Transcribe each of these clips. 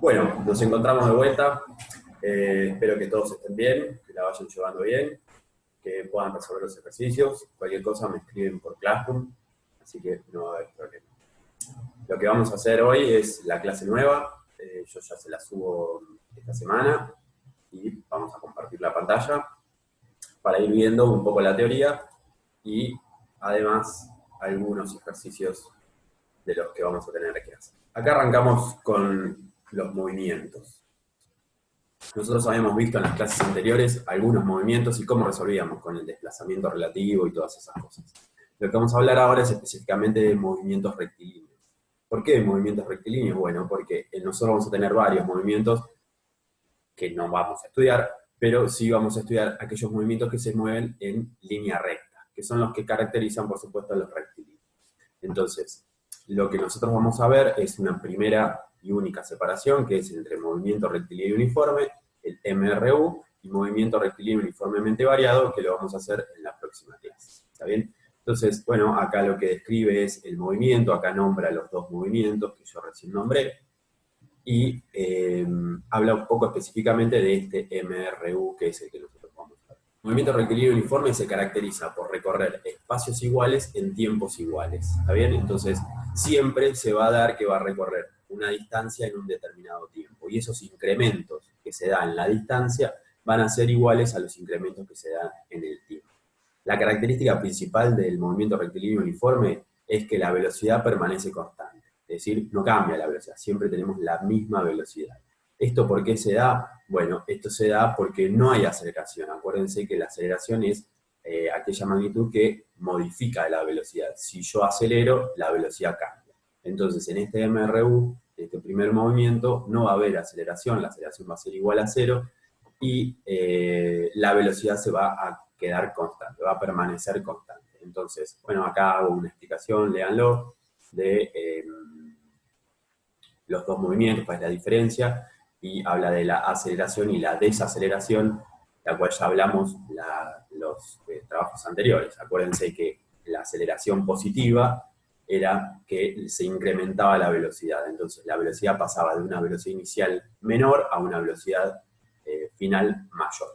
Bueno, nos encontramos de vuelta. Espero que todos estén bien, que la vayan llevando bien, que puedan resolver los ejercicios. Cualquier cosa me escriben por Classroom, así que no va a haber problema. Lo que vamos a hacer hoy es la clase nueva. Yo ya se la subo esta semana y vamos a compartir la pantalla para ir viendo un poco la teoría y además algunos ejercicios de los que vamos a tener que hacer. Acá arrancamos con los movimientos. Nosotros habíamos visto en las clases anteriores algunos movimientos y cómo resolvíamos con el desplazamiento relativo y todas esas cosas. Lo que vamos a hablar ahora es específicamente de movimientos rectilíneos. ¿Por qué movimientos rectilíneos? Bueno, porque nosotros vamos a tener varios movimientos que no vamos a estudiar, pero sí vamos a estudiar aquellos movimientos que se mueven en línea recta, que son los que caracterizan, por supuesto, a los rectilíneos. Entonces, lo que nosotros vamos a ver es una primera y única separación, que es entre movimiento rectilíneo uniforme, el MRU, y movimiento rectilíneo uniformemente variado, que lo vamos a hacer en la próxima clase. ¿Está bien? Entonces, bueno, acá lo que describe es el movimiento, acá nombra los dos movimientos que yo recién nombré, y habla un poco específicamente de este MRU, que es el que nosotros vamos a ver. El movimiento rectilíneo uniforme se caracteriza por recorrer espacios iguales en tiempos iguales, ¿está bien? Entonces, siempre se va a dar que va a recorrer una distancia en un determinado tiempo, y esos incrementos que se dan en la distancia van a ser iguales a los incrementos que se dan en el tiempo. La característica principal del movimiento rectilíneo uniforme es que la velocidad permanece constante. Es decir, no cambia la velocidad, siempre tenemos la misma velocidad. ¿Esto por qué se da? Bueno, esto se da porque no hay aceleración. Acuérdense que la aceleración es aquella magnitud que modifica la velocidad. Si yo acelero, la velocidad cambia. Entonces, en este MRU, este primer movimiento, no va a haber aceleración, la aceleración va a ser igual a cero, y la velocidad se va a quedar constante, va a permanecer constante. Entonces, bueno, acá hago una explicación, léanlo, de los dos movimientos, cuál es la diferencia, y habla de la aceleración y la desaceleración, la cual ya hablamos los trabajos anteriores. Acuérdense que la aceleración positiva era que se incrementaba la velocidad, entonces la velocidad pasaba de una velocidad inicial menor a una velocidad final mayor.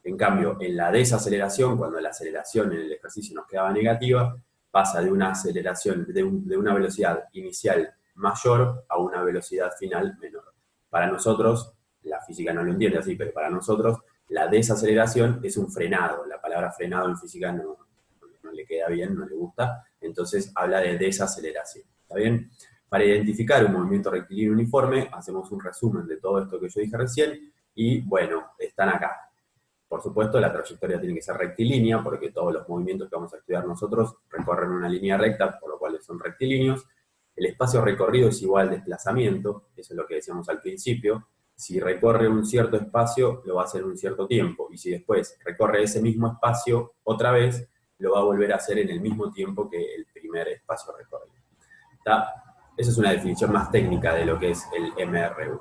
En cambio, en la desaceleración, cuando la aceleración en el ejercicio nos quedaba negativa, pasa de una aceleración, de una velocidad inicial mayor a una velocidad final menor. Para nosotros, la física no lo entiende así, pero para nosotros la desaceleración es un frenado. La palabra frenado en física no le queda bien, no le gusta, entonces habla de desaceleración. ¿Está bien? Para identificar un movimiento rectilíneo uniforme, hacemos un resumen de todo esto que yo dije recién, y bueno, están acá. Por supuesto, la trayectoria tiene que ser rectilínea, porque todos los movimientos que vamos a estudiar nosotros recorren una línea recta, por lo cual son rectilíneos. El espacio recorrido es igual al desplazamiento, eso es lo que decíamos al principio. Si recorre un cierto espacio, lo va a hacer en un cierto tiempo, y si después recorre ese mismo espacio otra vez, lo va a volver a hacer en el mismo tiempo que el primer espacio recorrido. ¿Está? Esa es una definición más técnica de lo que es el MRU.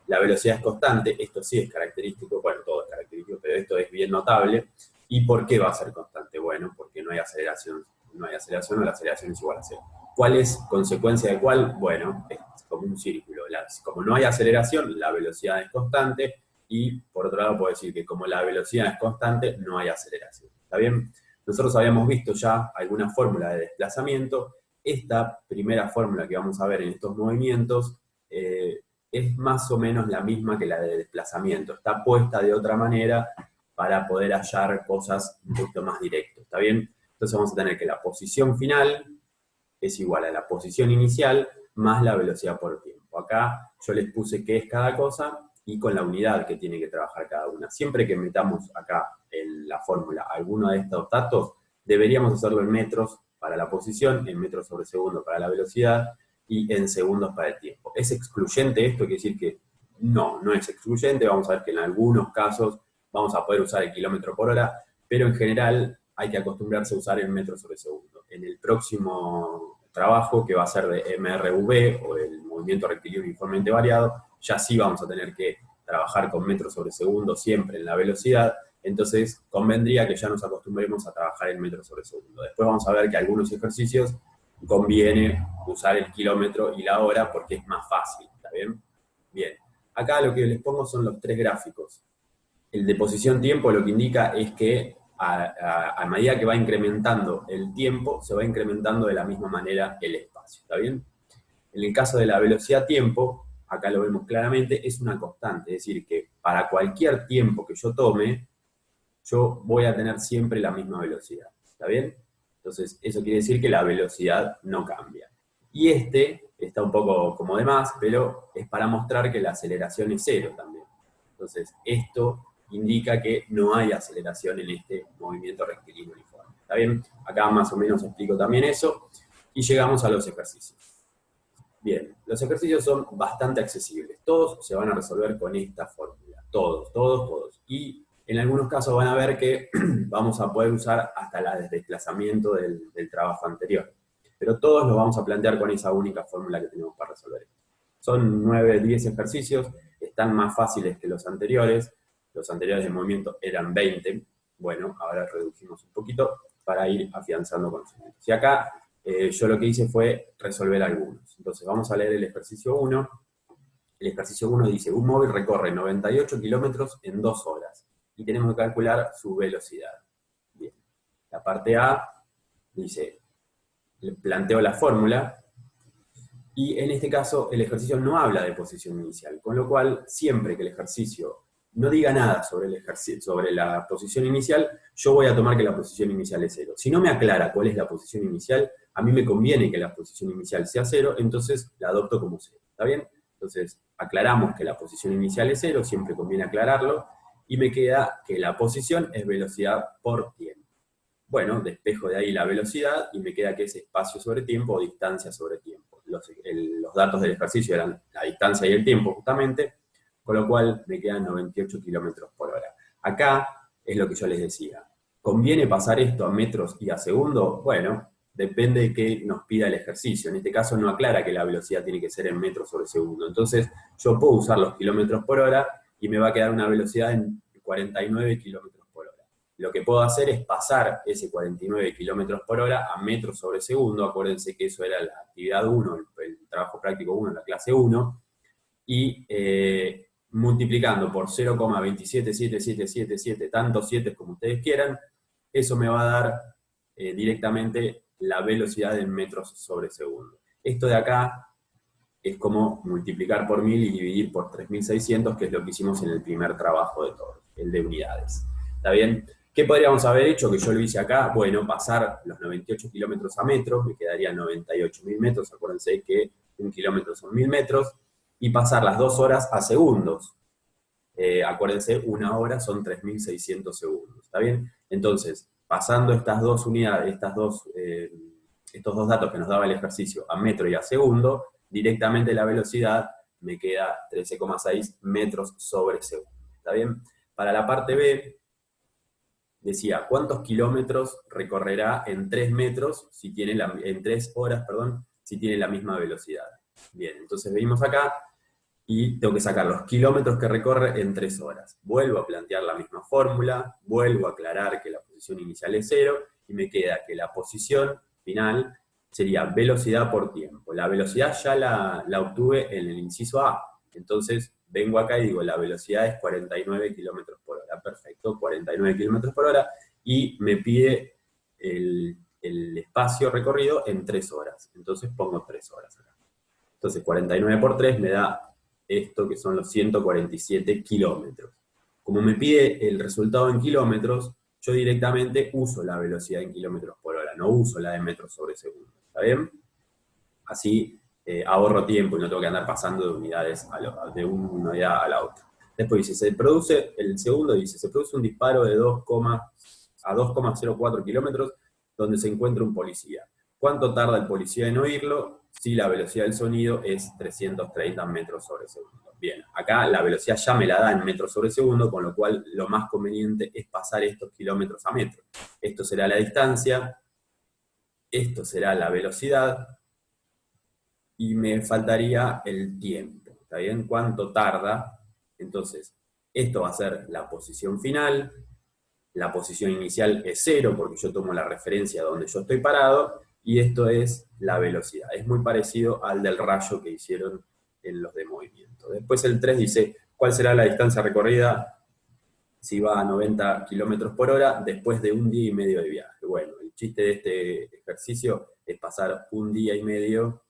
La velocidad es constante, esto sí es característico, bueno, todo es característico, pero esto es bien notable. ¿Y por qué va a ser constante? Bueno, porque no hay aceleración o la aceleración es igual a cero. ¿Cuál es consecuencia de cuál? Bueno, es como un círculo. Como no hay aceleración, la velocidad es constante, y por otro lado puedo decir que como la velocidad es constante, no hay aceleración. ¿Está bien? Nosotros habíamos visto ya alguna fórmula de desplazamiento. Esta primera fórmula que vamos a ver en estos movimientos es más o menos la misma que la de desplazamiento. Está puesta de otra manera para poder hallar cosas un poquito más directas. ¿Está bien? Entonces vamos a tener que la posición final es igual a la posición inicial más la velocidad por tiempo. Acá yo les puse qué es cada cosa y con la unidad que tiene que trabajar cada una. Siempre que metamos acá en la fórmula alguno de estos datos, deberíamos hacerlo en metros para la posición, en metros sobre segundo para la velocidad y en segundos para el tiempo. ¿Es excluyente esto? Quiere decir que no es excluyente. Vamos a ver que en algunos casos vamos a poder usar el kilómetro por hora, pero en general hay que acostumbrarse a usar el metro sobre segundo. En el próximo trabajo, que va a ser de MRV, o el movimiento rectilíneo uniformemente variado, ya sí vamos a tener que trabajar con metros sobre segundo siempre en la velocidad, entonces convendría que ya nos acostumbremos a trabajar en metros sobre segundo. Después vamos a ver que algunos ejercicios conviene usar el kilómetro y la hora porque es más fácil, ¿está bien? Bien. Acá lo que les pongo son los tres gráficos. El de posición tiempo lo que indica es que a medida que va incrementando el tiempo, se va incrementando de la misma manera el espacio, ¿está bien? En el caso de la velocidad tiempo, acá lo vemos claramente, es una constante, es decir, que para cualquier tiempo que yo tome, yo voy a tener siempre la misma velocidad, ¿está bien? Entonces, eso quiere decir que la velocidad no cambia. Y este está un poco como de más, pero es para mostrar que la aceleración es cero también. Entonces, esto indica que no hay aceleración en este movimiento rectilíneo uniforme, ¿está bien? Acá más o menos explico también eso, y llegamos a los ejercicios. Bien, los ejercicios son bastante accesibles. Todos se van a resolver con esta fórmula. Todos, todos, todos. Y en algunos casos van a ver que vamos a poder usar hasta la de desplazamiento del trabajo anterior. Pero todos los vamos a plantear con esa única fórmula que tenemos para resolver. Son 9, 10 ejercicios. Están más fáciles que los anteriores. Los anteriores de movimiento eran 20. Bueno, ahora reducimos un poquito para ir afianzando conocimientos. Y acá yo lo que hice fue resolver algunos. Entonces vamos a leer el ejercicio 1. El ejercicio 1 dice, un móvil recorre 98 kilómetros en 2 horas y tenemos que calcular su velocidad. Bien. La parte A dice, planteo la fórmula y en este caso el ejercicio no habla de posición inicial, con lo cual siempre que el ejercicio no diga nada sobre el ejercicio, sobre la posición inicial, yo voy a tomar que la posición inicial es 0. Si no me aclara cuál es la posición inicial, a mí me conviene que la posición inicial sea 0, entonces la adopto como 0. ¿Está bien? Entonces, aclaramos que la posición inicial es 0, siempre conviene aclararlo, y me queda que la posición es velocidad por tiempo. Bueno, despejo de ahí la velocidad y me queda que es espacio sobre tiempo o distancia sobre tiempo. Los datos del ejercicio eran la distancia y el tiempo justamente, con lo cual me quedan 98 kilómetros por hora. Acá es lo que yo les decía. ¿Conviene pasar esto a metros y a segundos? Bueno, depende de qué nos pida el ejercicio. En este caso no aclara que la velocidad tiene que ser en metros sobre segundo. Entonces yo puedo usar los kilómetros por hora y me va a quedar una velocidad en 49 kilómetros por hora. Lo que puedo hacer es pasar ese 49 kilómetros por hora a metros sobre segundo. Acuérdense que eso era la actividad 1, el trabajo práctico 1 en la clase 1. Y multiplicando por 0,27777, tantos 7 como ustedes quieran, eso me va a dar directamente la velocidad en metros sobre segundo. Esto de acá es como multiplicar por 1000 y dividir por 3600, que es lo que hicimos en el primer trabajo de todos, el de unidades. ¿Está bien? ¿Qué podríamos haber hecho? Que yo lo hice acá. Bueno, pasar los 98 kilómetros a metros, me quedarían 98.000 metros. Acuérdense que 1 kilómetro son 1000 metros. Y pasar las 2 horas a segundos. Acuérdense, 1 hora son 3600 segundos. ¿Está bien? Entonces, pasando estas dos unidades, estos dos datos que nos daba el ejercicio a metro y a segundo, directamente la velocidad me queda 13,6 metros sobre segundo. ¿Está bien? Para la parte B, decía, ¿cuántos kilómetros recorrerá en 3 metros, en 3 horas, perdón, si tiene la misma velocidad? Bien, entonces venimos acá y tengo que sacar los kilómetros que recorre en 3 horas. Vuelvo a plantear la misma fórmula, vuelvo a aclarar que la posición inicial es 0, y me queda que la posición final sería velocidad por tiempo. La velocidad ya la obtuve en el inciso A, entonces vengo acá y digo, la velocidad es 49 kilómetros por hora. Perfecto, 49 kilómetros por hora, y me pide el espacio recorrido en 3 horas. Entonces pongo 3 horas acá. Entonces 49 por 3 me da esto que son los 147 kilómetros. Como me pide el resultado en kilómetros, yo directamente uso la velocidad en kilómetros por hora, no uso la de metros sobre segundo. ¿Está bien? Así ahorro tiempo y no tengo que andar pasando de unidades de una unidad a la otra. Después dice, el segundo dice, se produce un disparo de 2,04 kilómetros donde se encuentra un policía. ¿Cuánto tarda el policía en oírlo? Si la velocidad del sonido es 330 metros sobre segundo. Bien, acá la velocidad ya me la da en metros sobre segundo, con lo cual lo más conveniente es pasar estos kilómetros a metros. Esto será la distancia, esto será la velocidad, y me faltaría el tiempo. ¿Está bien? ¿Cuánto tarda? Entonces, esto va a ser la posición final, la posición inicial es 0, porque yo tomo la referencia donde yo estoy parado, y esto es la velocidad. Es muy parecido al del rayo que hicieron en los de movimiento. Después el 3 dice, ¿cuál será la distancia recorrida si va a 90 kilómetros por hora después de un día y medio de viaje? Bueno, el chiste de este ejercicio es pasar un día y medio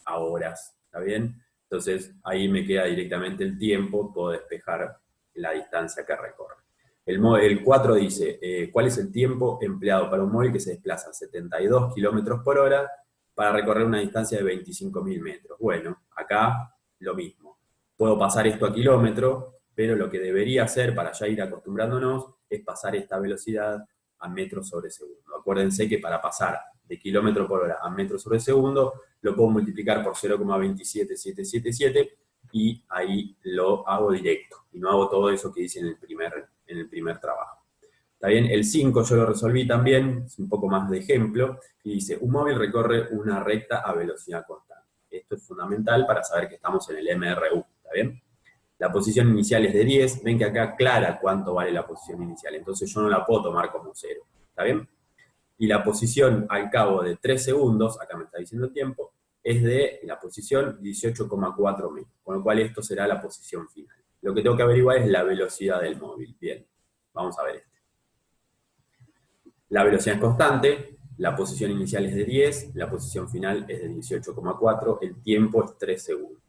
a horas, ¿está bien? Entonces ahí me queda directamente el tiempo, puedo despejar la distancia que recorre. El 4 dice, ¿cuál es el tiempo empleado para un móvil que se desplaza a 72 kilómetros por hora para recorrer una distancia de 25.000 metros? Bueno, acá lo mismo. Puedo pasar esto a kilómetros, pero lo que debería hacer para ya ir acostumbrándonos es pasar esta velocidad a metros sobre segundo. Acuérdense que para pasar de kilómetro por hora a metros sobre segundo, lo puedo multiplicar por 0,27777 y ahí lo hago directo. Y no hago todo eso que dice en el primer trabajo. ¿Está bien? El 5 yo lo resolví también, es un poco más de ejemplo, y dice, un móvil recorre una recta a velocidad constante. Esto es fundamental para saber que estamos en el MRU, ¿está bien? La posición inicial es de 10, ven que acá aclara cuánto vale la posición inicial, entonces yo no la puedo tomar como 0, ¿está bien? Y la posición al cabo de 3 segundos, acá me está diciendo el tiempo, es de la posición 18,4 metros, con lo cual esto será la posición final. Lo que tengo que averiguar es la velocidad del móvil. Bien, vamos a ver este. La velocidad es constante, la posición inicial es de 10, la posición final es de 18,4, el tiempo es 3 segundos.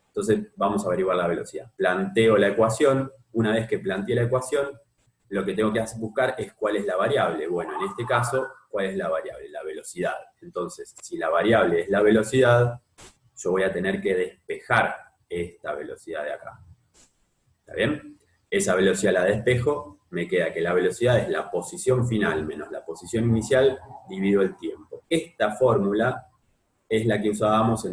Entonces vamos a averiguar la velocidad. Planteo la ecuación, una vez que planteé la ecuación, lo que tengo que buscar es cuál es la variable. Bueno, en este caso, ¿cuál es la variable? La velocidad. Entonces, si la variable es la velocidad, yo voy a tener que despejar esta velocidad de acá. ¿Está bien? Esa velocidad la despejo, me queda que la velocidad es la posición final menos la posición inicial dividido el tiempo. Esta fórmula es la que usábamos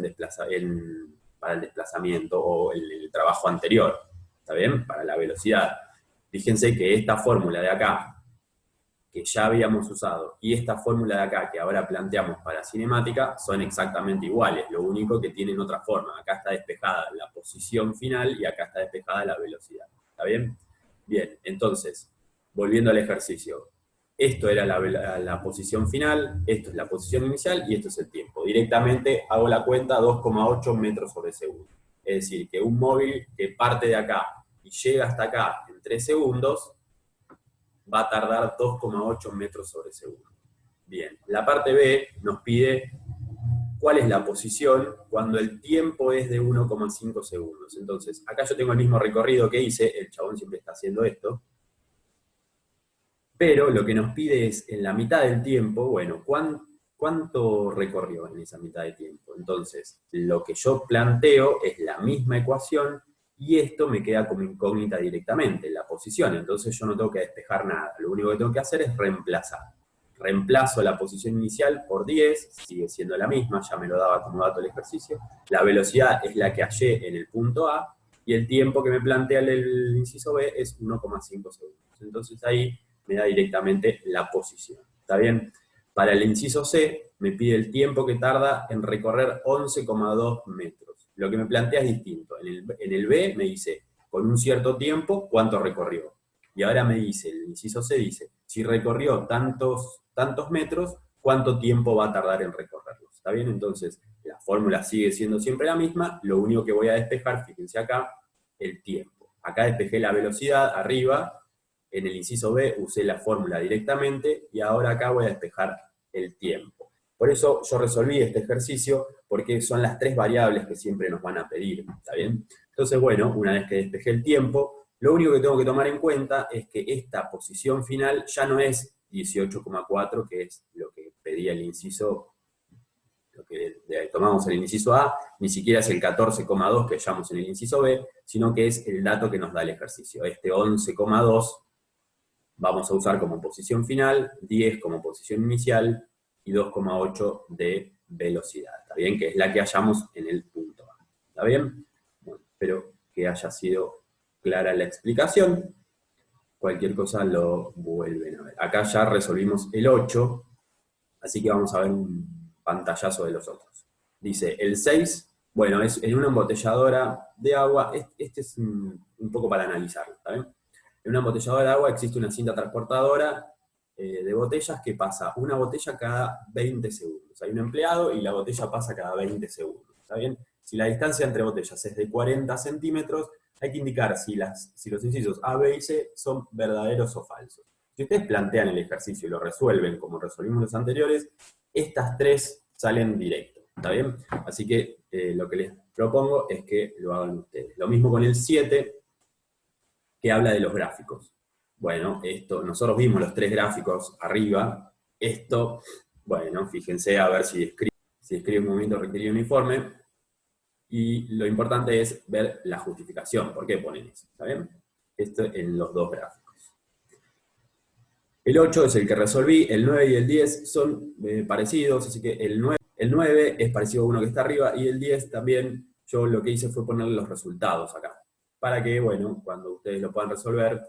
para el desplazamiento o el trabajo anterior, ¿está bien? Para la velocidad. Fíjense que esta fórmula de acá, que ya habíamos usado, y esta fórmula de acá, que ahora planteamos para cinemática, son exactamente iguales, lo único que tienen otra forma. Acá está despejada la posición final y acá está despejada la velocidad. ¿Está bien? Bien, entonces, volviendo al ejercicio. Esto era la posición final, esto es la posición inicial y esto es el tiempo. Directamente hago la cuenta 2,8 metros sobre segundo. Es decir, que un móvil que parte de acá y llega hasta acá en 3 segundos, va a tardar 2,8 metros sobre segundo. Bien, la parte B nos pide cuál es la posición cuando el tiempo es de 1,5 segundos. Entonces, acá yo tengo el mismo recorrido que hice, el chabón siempre está haciendo esto, pero lo que nos pide es, en la mitad del tiempo, bueno, ¿cuánto recorrió en esa mitad de tiempo? Entonces, lo que yo planteo es la misma ecuación, y esto me queda como incógnita directamente, la posición. Entonces yo no tengo que despejar nada. Lo único que tengo que hacer es reemplazar. Reemplazo la posición inicial por 10, sigue siendo la misma, ya me lo daba como dato el ejercicio. La velocidad es la que hallé en el punto A, y el tiempo que me plantea el inciso B es 1,5 segundos. Entonces ahí me da directamente la posición. ¿Está bien? Para el inciso C, me pide el tiempo que tarda en recorrer 11,2 metros. Lo que me plantea es distinto. En el B me dice, con un cierto tiempo, ¿cuánto recorrió? Y ahora me dice, el inciso C dice, si recorrió tantos metros, ¿cuánto tiempo va a tardar en recorrerlos? ¿Está bien? Entonces, la fórmula sigue siendo siempre la misma, lo único que voy a despejar, fíjense acá, el tiempo. Acá despejé la velocidad arriba, en el inciso B usé la fórmula directamente, y ahora acá voy a despejar el tiempo. Por eso yo resolví este ejercicio, porque son las 3 variables que siempre nos van a pedir, ¿está bien? Entonces, bueno, una vez que despejé el tiempo, lo único que tengo que tomar en cuenta es que esta posición final ya no es 18,4, que es lo que pedía el inciso, lo que tomamos en el inciso A, ni siquiera es el 14,2 que hallamos en el inciso B, sino que es el dato que nos da el ejercicio. Este 11,2 vamos a usar como posición final, 10 como posición inicial y 2,8 de velocidad, ¿está bien? Que es la que hallamos en el punto A, ¿está bien? Bueno, espero que haya sido clara la explicación. Cualquier cosa lo vuelven a ver. Acá ya resolvimos el 8, así que vamos a ver un pantallazo de los otros. Dice, el 6, bueno, es en una embotelladora de agua, este es un poco para analizarlo, ¿está bien? En una embotelladora de agua existe una cinta transportadora de botellas que pasa una botella cada 20 segundos. Hay un empleado y la botella pasa cada 20 segundos, ¿está bien? Si la distancia entre botellas es de 40 centímetros, hay que indicar si los incisos A, B y C son verdaderos o falsos. Si ustedes plantean el ejercicio y lo resuelven como resolvimos los anteriores, estas tres salen directo, ¿está bien? Así que lo que les propongo es que lo hagan ustedes. Lo mismo con el 7, que habla de los gráficos. Bueno, nosotros vimos los tres gráficos arriba. Esto, bueno, fíjense a ver si escribe un movimiento requerido uniforme. Y lo importante es ver la justificación. ¿Por qué ponen eso? ¿Está bien? Esto en los dos gráficos. El 8 es el que resolví, el 9 y el 10 son parecidos, así que el 9 es parecido a uno que está arriba, y el 10 también, yo lo que hice fue ponerle los resultados acá, para que, bueno, cuando ustedes lo puedan resolver,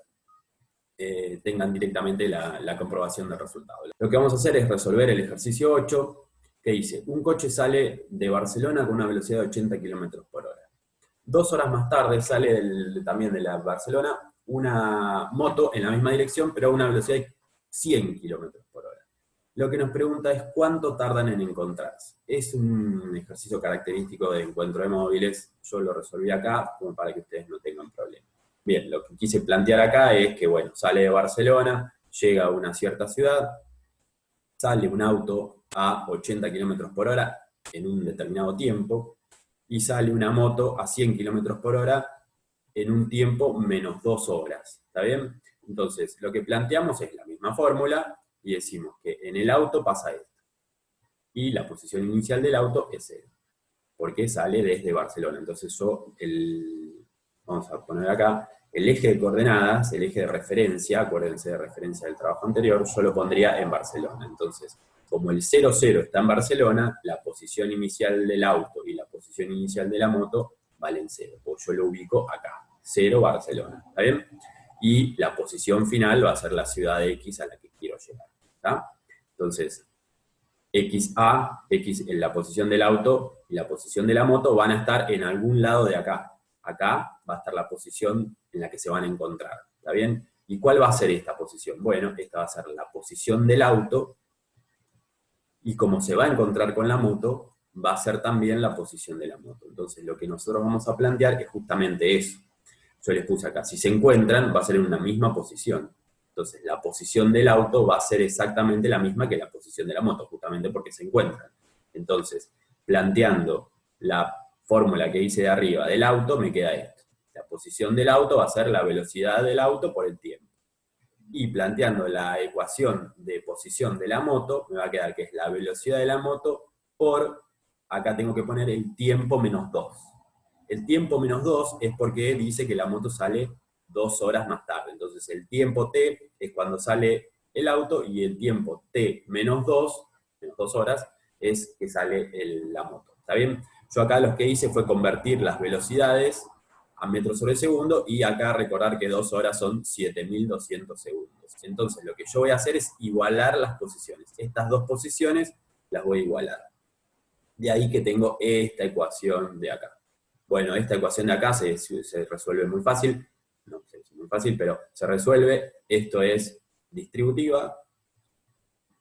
tengan directamente la comprobación del resultado. Lo que vamos a hacer es resolver el ejercicio 8, que dice, un coche sale de Barcelona con una velocidad de 80 km por hora. 2 horas más tarde sale también de Barcelona una moto en la misma dirección, pero a una velocidad de 100 km por hora. Lo que nos pregunta es cuánto tardan en encontrarse. Es un ejercicio característico de encuentro de móviles. Yo lo resolví acá como para que ustedes no tengan problemas. Bien, lo que quise plantear acá es que, bueno, sale de Barcelona, llega a una cierta ciudad, sale un auto a 80 km por hora en un determinado tiempo, y sale una moto a 100 km por hora en un tiempo menos 2 horas. ¿Está bien? Entonces, lo que planteamos es la misma fórmula y decimos que en el auto pasa esto. Y la posición inicial del auto es 0, porque sale desde Barcelona. Entonces vamos a poner acá, el eje de coordenadas, el eje de referencia, acuérdense de referencia del trabajo anterior, yo lo pondría en Barcelona. Entonces, como el 0, 0 está en Barcelona, la posición inicial del auto y la posición inicial de la moto valen 0. Pues yo lo ubico acá, 0 Barcelona, ¿está bien? Y la posición final va a ser la ciudad X a la que quiero llegar, ¿está? Entonces, XA, X en la posición del auto y la posición de la moto van a estar en algún lado de acá. Acá va a estar la posición en la que se van a encontrar, ¿está bien? ¿Y cuál va a ser esta posición? Bueno, esta va a ser la posición del auto, y como se va a encontrar con la moto, va a ser también la posición de la moto. Entonces, lo que nosotros vamos a plantear es justamente eso. Yo les puse acá, si se encuentran, va a ser en una misma posición. Entonces, la posición del auto va a ser exactamente la misma que la posición de la moto, justamente porque se encuentran. Entonces, planteando la fórmula que hice de arriba del auto, me queda esto. La posición del auto va a ser la velocidad del auto por el tiempo. Y planteando la ecuación de posición de la moto, me va a quedar que es la velocidad de la moto por, acá tengo que poner el tiempo menos 2. El tiempo menos 2 es porque dice que la moto sale 2 horas más tarde. Entonces el tiempo t es cuando sale el auto, y el tiempo t menos 2 horas, es que sale la moto. ¿Está bien? Yo acá lo que hice fue convertir las velocidades a metros sobre segundo, y acá recordar que 2 horas son 7.200 segundos. Entonces lo que yo voy a hacer es igualar las posiciones. Estas dos posiciones las voy a igualar. De ahí que tengo esta ecuación de acá. Bueno, esta ecuación de acá se resuelve muy fácil. No sé si es muy fácil, pero se resuelve. Esto es distributiva,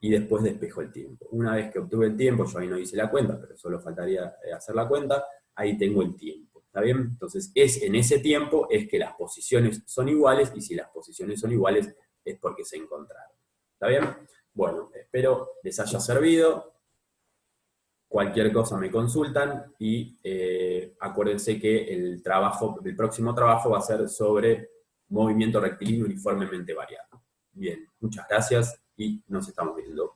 y después despejo el tiempo. Una vez que obtuve el tiempo, yo ahí no hice la cuenta, pero solo faltaría hacer la cuenta, ahí tengo el tiempo. ¿Está bien? Entonces, en ese tiempo es que las posiciones son iguales, y si las posiciones son iguales es porque se encontraron. ¿Está bien? Bueno, espero les haya servido. Cualquier cosa me consultan, y acuérdense que el próximo trabajo va a ser sobre movimiento rectilíneo uniformemente variado. Bien, muchas gracias y nos estamos viendo.